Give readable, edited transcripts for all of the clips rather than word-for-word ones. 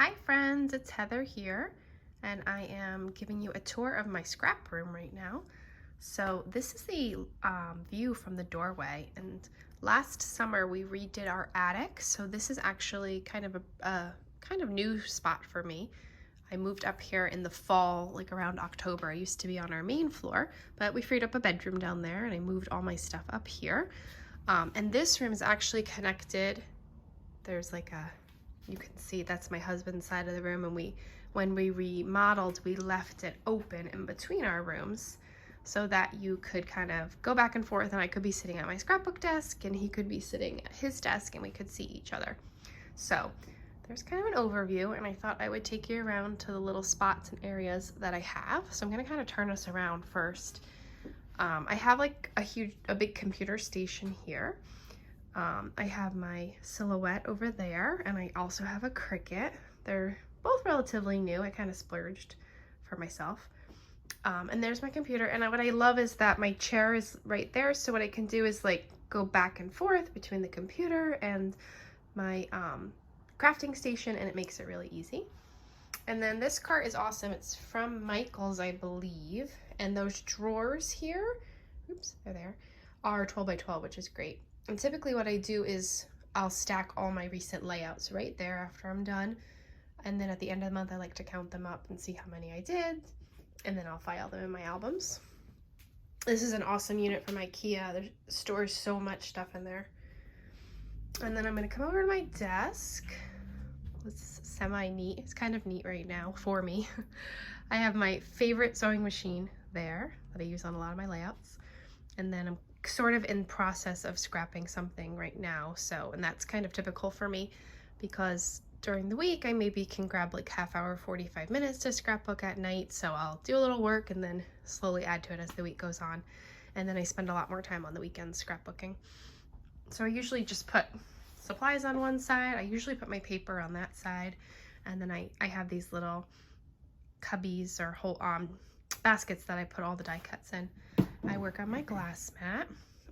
Hi friends, it's Heather here, and I am giving you a tour of my scrap room right now. So this is the view from the doorway, and last summer we redid our attic, so this is actually kind of a kind of new spot for me. I moved up here in the fall, like around October. I used to be on our main floor, but we freed up a bedroom down there, and I moved all my stuff up here. And this room is actually connected. There's like a, you can see that's my husband's side of the room, and when we remodeled, we left it open in between our rooms so that you could kind of go back and forth, and I could be sitting at my scrapbook desk and he could be sitting at his desk and we could see each other. So there's kind of an overview, and I thought I would take you around to the little spots and areas that I have. So I'm going to kind of turn us around first. I have like a big computer station here. I have my Silhouette over there, and I also have a Cricut. They're both relatively new. I kind of splurged for myself. And there's my computer, and what I love is that my chair is right there, so what I can do is like go back and forth between the computer and my crafting station, and it makes it really easy. And then this cart is awesome. It's from Michael's, I believe, and those drawers here, oops, they're there, are 12 by 12, which is great. And typically what I do is I'll stack all my recent layouts right there after I'm done. And then at the end of the month, I like to count them up and see how many I did. And then I'll file them in my albums. This is an awesome unit from IKEA. It stores so much stuff in there. And then I'm going to come over to my desk. It's semi-neat. It's kind of neat right now for me. I have my favorite sewing machine there that I use on a lot of my layouts. And then I'm sort of in process of scrapping something right now, and that's kind of typical for me because during the week I maybe can grab like half hour, 45 minutes to scrapbook at night, so I'll do a little work and then slowly add to it as the week goes on, and then I spend a lot more time on the weekends scrapbooking. So I usually just put supplies on one side, I usually put my paper on that side, and then I have these little cubbies or whole baskets that I put all the die cuts in. I work on my glass mat,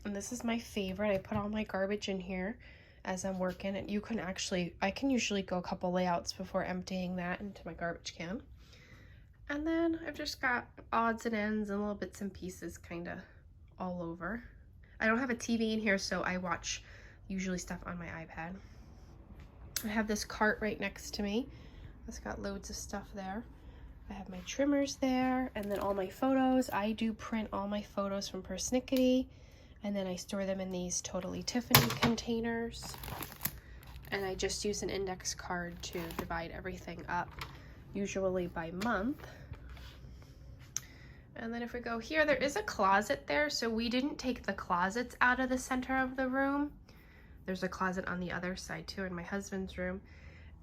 and this is my favorite. I put all my garbage in here as I'm working, and I can usually go a couple layouts before emptying that into my garbage can. And then I've just got odds and ends and little bits and pieces kind of all over. I don't have a TV in here, so I watch usually stuff on my iPad. I have this cart right next to me. It's got loads of stuff there. I have my trimmers there, and then all my photos. I do print all my photos from Persnickety, and then I store them in these Totally Tiffany containers. And I just use an index card to divide everything up, usually by month. And then if we go here, there is a closet there, so we didn't take the closets out of the center of the room. There's a closet on the other side too in my husband's room.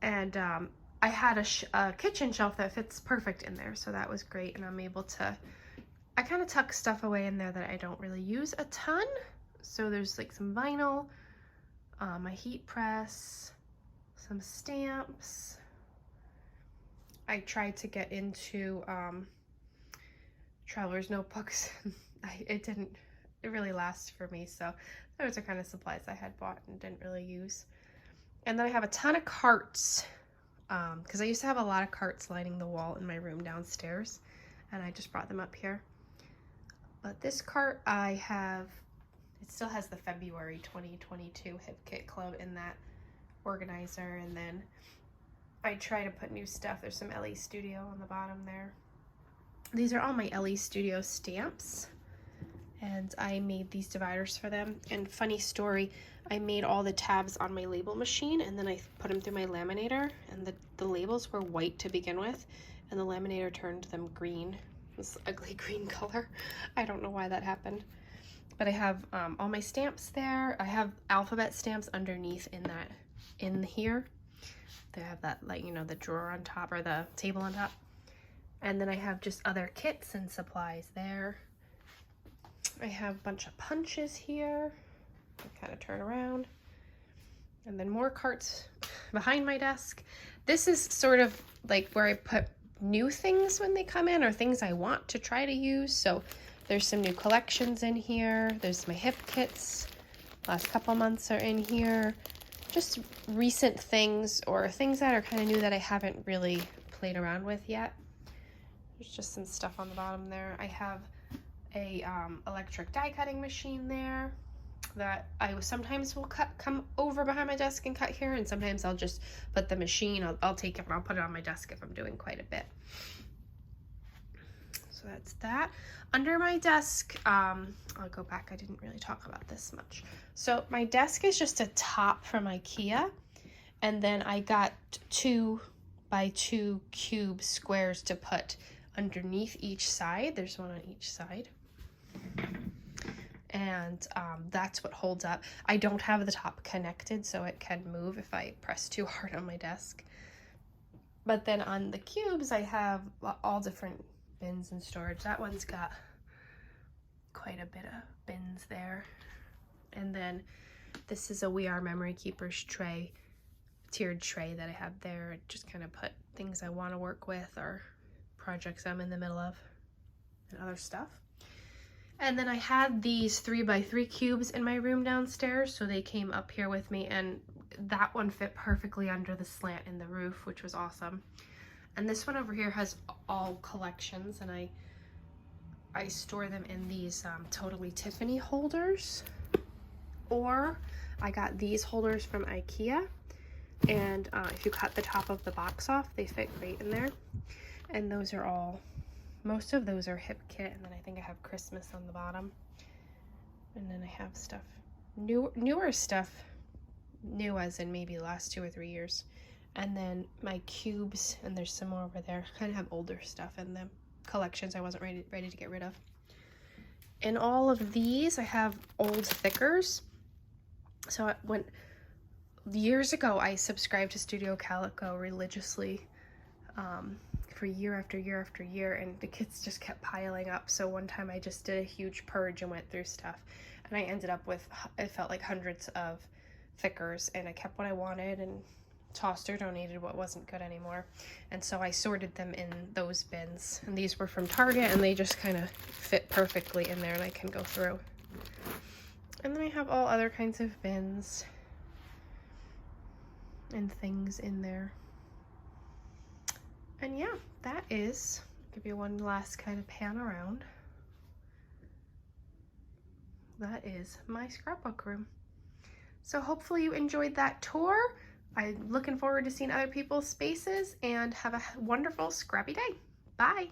And I had a kitchen shelf that fits perfect in there, so that was great, and I'm able to, I kind of tuck stuff away in there that I don't really use a ton. So there's like some vinyl, my heat press, some stamps. I tried to get into traveler's notebooks. It really lasts for me, so those are kind of supplies I had bought and didn't really use. And then I have a ton of carts. Because I used to have a lot of carts lining the wall in my room downstairs, and I just brought them up here. But this cart I have, it still has the February 2022 Hip Kit Club in that organizer, and then I try to put new stuff. There's some LE Studio on the bottom there. These are all my LE Studio stamps, and I made these dividers for them. And funny story, I made all the tabs on my label machine, and then I put them through my laminator, and the labels were white to begin with, and the laminator turned them green, this ugly green color. I don't know why that happened. But I have all my stamps there. I have alphabet stamps underneath in here. They have that, like, you know, the drawer on top, or the table on top. And then I have just other kits and supplies there. I have a bunch of punches here. I kind of turn around, and then more carts behind my desk. This is sort of like where I put new things when they come in, or things I want to try to use. So there's some new collections in here. There's my hip kits. Last couple months are in here. just recent things or things that are kind of new that I haven't really played around with yet. There's just some stuff on the bottom there. I have a electric die cutting machine there that I sometimes will come over behind my desk and cut here, and sometimes I'll just put the machine, I'll take it and I'll put it on my desk if I'm doing quite a bit. So that's that. Under my desk, I'll go back, I didn't really talk about this much. So my desk is just a top from IKEA, and then I got 2x2 cube squares to put underneath each side. There's one on each side. And that's what holds up. I don't have the top connected, so it can move if I press too hard on my desk. But then on the cubes, I have all different bins and storage. That one's got quite a bit of bins there. And then this is a We Are Memory Keepers tray, tiered tray that I have there. I just kind of put things I want to work with or projects I'm in the middle of and other stuff. And then I had these 3x3 cubes in my room downstairs, so they came up here with me, and that one fit perfectly under the slant in the roof, which was awesome. And this one over here has all collections, and I store them in these Totally Tiffany holders. Or I got these holders from IKEA, and if you cut the top of the box off, they fit great in there. And those are all, most of those are Hip Kit, and then I think I have Christmas on the bottom. And then I have stuff, newer stuff, new as in maybe the last 2 or 3 years. And then my cubes, and there's some more over there. I kind of have older stuff in them, collections I wasn't ready to get rid of. In all of these, I have old thickers. So years ago, I subscribed to Studio Calico religiously for year after year after year, and the kits just kept piling up. So one time I just did a huge purge and went through stuff, and I ended up with, it felt like hundreds of thickers, and I kept what I wanted and tossed or donated what wasn't good anymore. And so I sorted them in those bins, and these were from Target, and they just kind of fit perfectly in there, and I can go through. And then I have all other kinds of bins and things in there. And yeah, that is, I'll give you one last kind of pan around. That is my scrapbook room. So hopefully you enjoyed that tour. I'm looking forward to seeing other people's spaces, and have a wonderful scrappy day. Bye.